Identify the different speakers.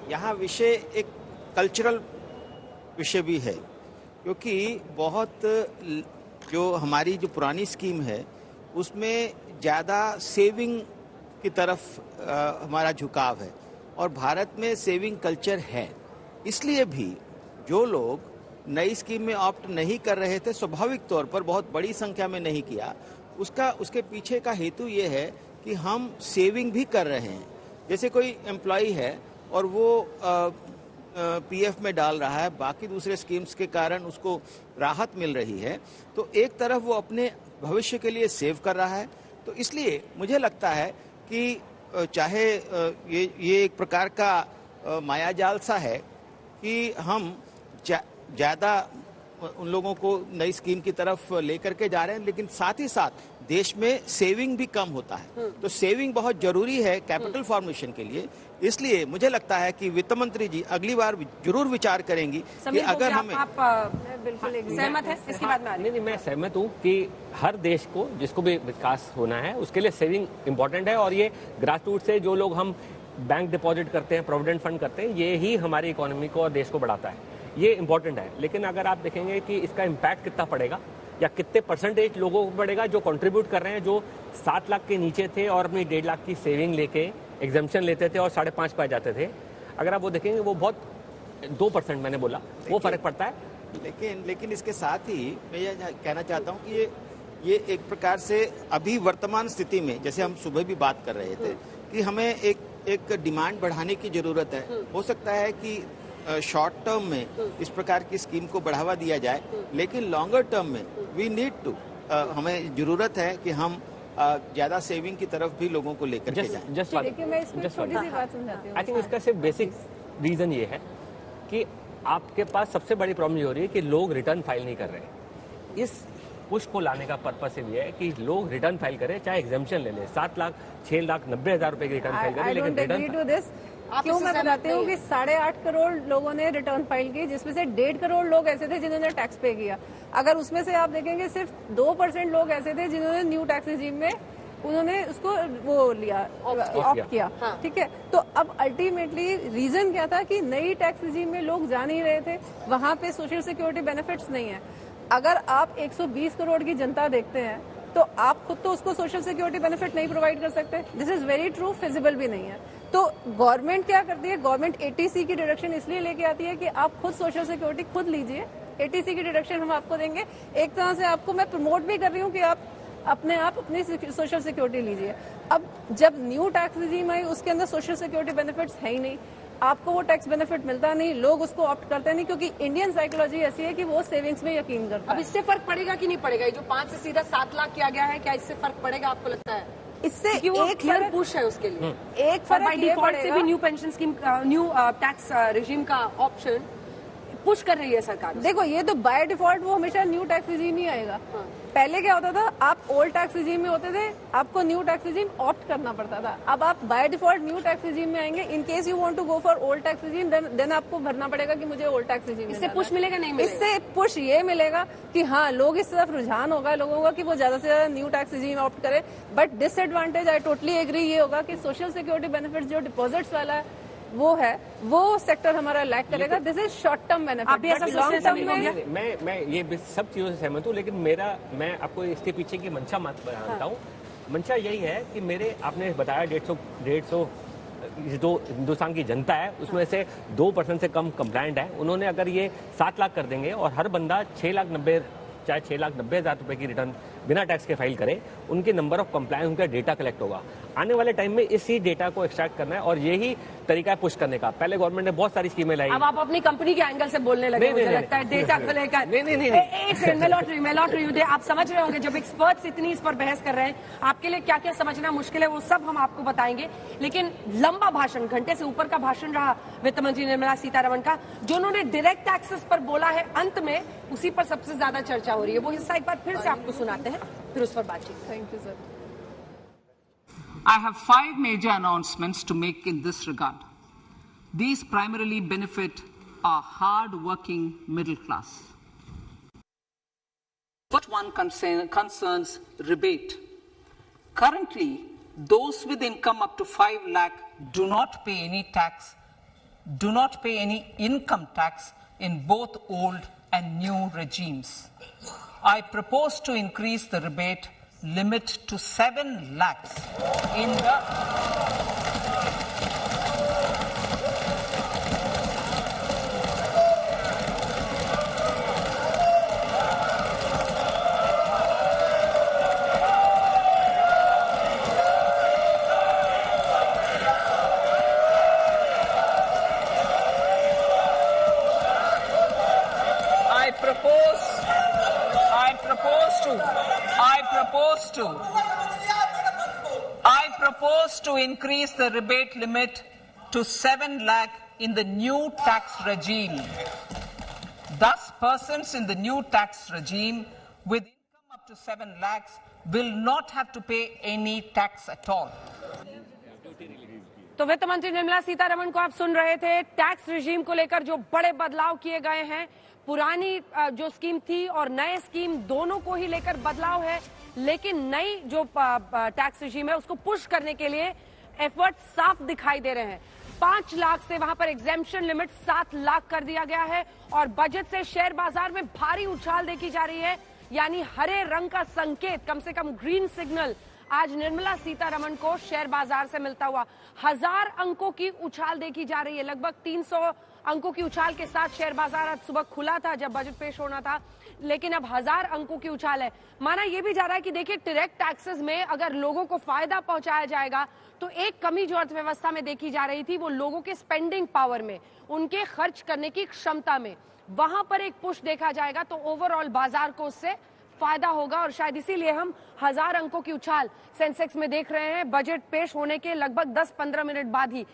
Speaker 1: यहाँ विषय एक कल्चरल विषय भी है, क्योंकि बहुत जो हमारी जो पुरानी स्कीम है उसमें ज़्यादा सेविंग की तरफ हमारा झुकाव है और भारत में सेविंग कल्चर है। इसलिए भी जो लोग नई स्कीम में ऑप्ट नहीं कर रहे थे, स्वाभाविक तौर पर बहुत बड़ी संख्या में नहीं किया, उसके पीछे का हेतु ये है कि हम सेविंग भी कर रहे हैं। जैसे कोई एम्प्लॉई है और वो पीएफ में डाल रहा है, बाकी दूसरे स्कीम्स के कारण उसको राहत मिल रही है, तो एक तरफ वो अपने भविष्य के लिए सेव कर रहा है। तो इसलिए मुझे लगता है कि चाहे ये एक प्रकार का मायाजाल सा है कि हम ज़्यादा उन लोगों को नई स्कीम की तरफ लेकर के जा रहे हैं, लेकिन साथ ही साथ देश में सेविंग भी कम होता है। तो सेविंग बहुत जरूरी है कैपिटल फॉर्मेशन के लिए। इसलिए मुझे लगता है कि वित्त मंत्री जी अगली बार जरूर विचार करेंगी कि अगर हमें
Speaker 2: बिल्कुल सहमत है इसकी बात में।
Speaker 3: नहीं, मैं सहमत हूँ कि हर देश को जिसको भी विकास होना है उसके लिए सेविंग इम्पोर्टेंट है, और ये ग्रास रूट से जो लोग हम बैंक डिपॉजिट करते हैं, प्रोविडेंट फंड करते हैं, ये ही हमारी इकोनॉमी को और देश को बढ़ाता है। ये इम्पोर्टेंट है। लेकिन अगर आप देखेंगे कि इसका इम्पैक्ट कितना पड़ेगा या कितने परसेंटेज लोगों को पड़ेगा जो कंट्रीब्यूट कर रहे हैं, जो 7 लाख के नीचे थे और अपनी 1.5 लाख की सेविंग लेके एग्जाम्पशन लेते थे और 5.5 पाए जाते थे, अगर आप वो देखेंगे वो बहुत 2% मैंने बोला वो फर्क पड़ता है।
Speaker 1: लेकिन इसके साथ ही मैं ये कहना चाहता हूँ कि ये एक प्रकार से अभी वर्तमान स्थिति में, जैसे हम सुबह भी बात कर रहे थे कि हमें एक डिमांड बढ़ाने की जरूरत है। हो सकता है कि शॉर्ट टर्म में इस प्रकार की स्कीम को बढ़ावा दिया जाए, लेकिन लॉन्गर टर्म में वी नीड टू, हमें जरूरत है कि हम ज्यादा सेविंग की तरफ भी लोगों को लेकर के जाएं।
Speaker 3: आई थिंक इसका सिर्फ बेसिक रीजन ये है कि आपके पास सबसे बड़ी प्रॉब्लम ये हो रही है कि लोग रिटर्न फाइल नहीं कर रहे। इस पुश को लाने का पर्पस ये है कि लोग रिटर्न फाइल करें, चाहे एग्जाम्पशन ले लें, 7 लाख 6 लाख 90,000 रुपए की रिटर्न फाइल करें, लेकिन रिटर्न
Speaker 2: क्यों मैं बताती हूँ कि 8.5 करोड़ लोगों ने रिटर्न फाइल की, जिसमें से 1.5 करोड़ लोग ऐसे थे जिन्होंने टैक्स पे किया। अगर उसमें से आप देखेंगे सिर्फ 2% लोग ऐसे थे जिन्होंने न्यू टैक्स रिजीम में उन्होंने उसको वो लिया, ऑप्ट किया। हाँ। ठीक है, तो अब अल्टीमेटली रीजन क्या था कि नई टैक्स रिजीम में लोग जा नहीं रहे थे, वहां पे सोशल सिक्योरिटी बेनिफिट्स नहीं है। अगर आप 120 करोड़ की जनता देखते हैं तो आप खुद तो उसको सोशल सिक्योरिटी बेनिफिट नहीं प्रोवाइड कर सकते। This is very true, feasible भी नहीं है। तो गवर्नमेंट क्या करती है, गवर्नमेंट एटीसी की डिडक्शन इसलिए लेके आती है कि आप खुद सोशल सिक्योरिटी खुद लीजिए, एटीसी की डिडक्शन हम आपको देंगे। एक तरह से आपको मैं प्रमोट भी कर रही हूँ कि आप अपनी सोशल सिक्योरिटी लीजिए। अब जब न्यू टैक्स रिजीम आई उसके अंदर सोशल सिक्योरिटी बेनिफिट्स है ही नहीं, आपको वो टैक्स बेनिफिट मिलता नहीं, लोग उसको ऑप्ट करते नहीं, क्योंकि इंडियन साइकोलॉजी ऐसी है कि वो सेविंग्स में यकीन करता है।
Speaker 4: अब इससे फर्क पड़ेगा कि नहीं पड़ेगा? जो 5 से सीधा 7 लाख किया गया है, क्या इससे फर्क पड़ेगा आपको लगता है?
Speaker 2: इससे एक
Speaker 4: क्लियर पुश है उसके लिए।
Speaker 2: एक फर्क ये पड़ेगा
Speaker 4: से भी new pension scheme, new tax regime का ऑप्शन पुश कर रही है सरकार।
Speaker 2: देखो, ये तो बाय डिफॉल्ट वो हमेशा न्यू टैक्स रिजीम ही आएगा। हाँ। पहले क्या होता था, आप ओल्ड टैक्स रिजीम में होते थे, आपको न्यू टैक्स रिजीम ऑप्ट करना पड़ता था। अब आप by default new tax regime में आएंगे। In case you want to go for old tax regime, then आपको भरना पड़ेगा कि मुझे ओल्ड टैक्स रिजीम।
Speaker 4: इससे पुश मिलेगा नहीं मिलेगा?
Speaker 2: इससे पुश ये मिलेगा कि हाँ, लोग इस तरफ रुझान होगा लोगों का कि वो ज्यादा से ज्यादा न्यू टैक्स रिजीम ऑप्ट करें। But disadvantage, I totally agree, ये होगा कि सोशल सिक्योरिटी बेनिफिट जो डिपॉजिट्स वाला है वो सेक्टर हमारा लैक करेगा। This is short term benefit. Long term में
Speaker 3: मैं ये सब चीजों से सहमत हूँ, लेकिन मैं आपको इसके पीछे की मंशा मत बताता हूँ। मंशा यही है कि आपने बताया 150 जो हिंदुस्तान की जनता है उसमें से 2% से कम कंप्लायंट है। उन्होंने अगर ये 7 लाख कर देंगे और हर बंदा 6,90,000 रुपए की रिटर्न बिना टैक्स के फाइल करे, उनके नंबर ऑफ कंप्लायंस, उनका डेटा कलेक्ट होगा। आने वाले टाइम में इसी डेटा को एक्सट्रैक्ट करना है और यही तरीका है पुश करने का। पहले गवर्नमेंट ने बहुत सारी स्कीमें लाई।
Speaker 4: अब आप अपनी कंपनी के एंगल से बोलने लगे, मुझे लगता है डेटा को लेकर। मैं लौट रही हूँ। आप समझ रहे होंगे जब एक्सपर्ट्स इतनी इस पर बहस कर रहे हैं, आपके लिए क्या क्या समझना मुश्किल है वो सब हम आपको बताएंगे। लेकिन लंबा भाषण, घंटे से ऊपर का भाषण रहा वित्त मंत्री निर्मला सीतारमण का, जो उन्होंने डायरेक्ट टैक्सेस पर बोला है, अंत में उसी पर सबसे ज्यादा चर्चा हो रही है। वो हिस्सा एक बार फिर से आपको सुनाते हैं, फिर उस पर बातचीत।
Speaker 2: Thank you sir.
Speaker 5: I have 5 major announcements to make in this regard. These primarily benefit our hard-working middle class. First one concerns rebate. Currently, those with income up to 5 lakh do not pay any tax, do not pay any income tax in both old and new regimes. I propose to increase the rebate limit to 7 lakhs in the I propose to increase the rebate limit to 7 lakh in the new tax regime. Thus, persons in the new tax regime with income up to 7 lakhs will not have to pay any tax at all.
Speaker 4: तो वित्त मंत्री निर्मला सीतारमण को आप सुन रहे थे। Tax regime को लेकर जो बड़े बदलाव किए गए हैं, पुरानी जो स्कीम थी और नए स्कीम दोनों को ही लेकर बदलाव है, लेकिन नई जो टैक्स रिजीम है उसको पुश करने के लिए एफर्ट साफ दिखाई दे रहे हैं। 5 लाख से वहां पर एग्जेम्पशन लिमिट 7 लाख कर दिया गया है और बजट से शेयर बाजार में भारी उछाल देखी जा रही है, यानी हरे रंग का संकेत, कम से कम ग्रीन सिग्नल आज निर्मला सीतारमण को शेयर बाजार से मिलता हुआ 1000 अंकों की उछाल देखी जा रही है। लगभग 300 अंकों की उछाल के साथ शेयर बाजार आज सुबह खुला था जब बजट पेश होना था, लेकिन अब 1000 अंकों की उछाल है। माना यह भी जा रहा है कि देखिए, डायरेक्ट टैक्सेस में अगर लोगों को फायदा पहुंचाया जाएगा तो एक कमी जो अर्थव्यवस्था में देखी जा रही थी वो लोगों के स्पेंडिंग पावर में, उनके खर्च करने की क्षमता में, वहां पर एक पुश देखा जाएगा तो ओवरऑल बाजार को उससे फायदा होगा और शायद इसीलिए हम 1000 अंकों की उछाल सेंसेक्स में देख रहे हैं बजट पेश होने के लगभग 10-15 मिनट बाद ही।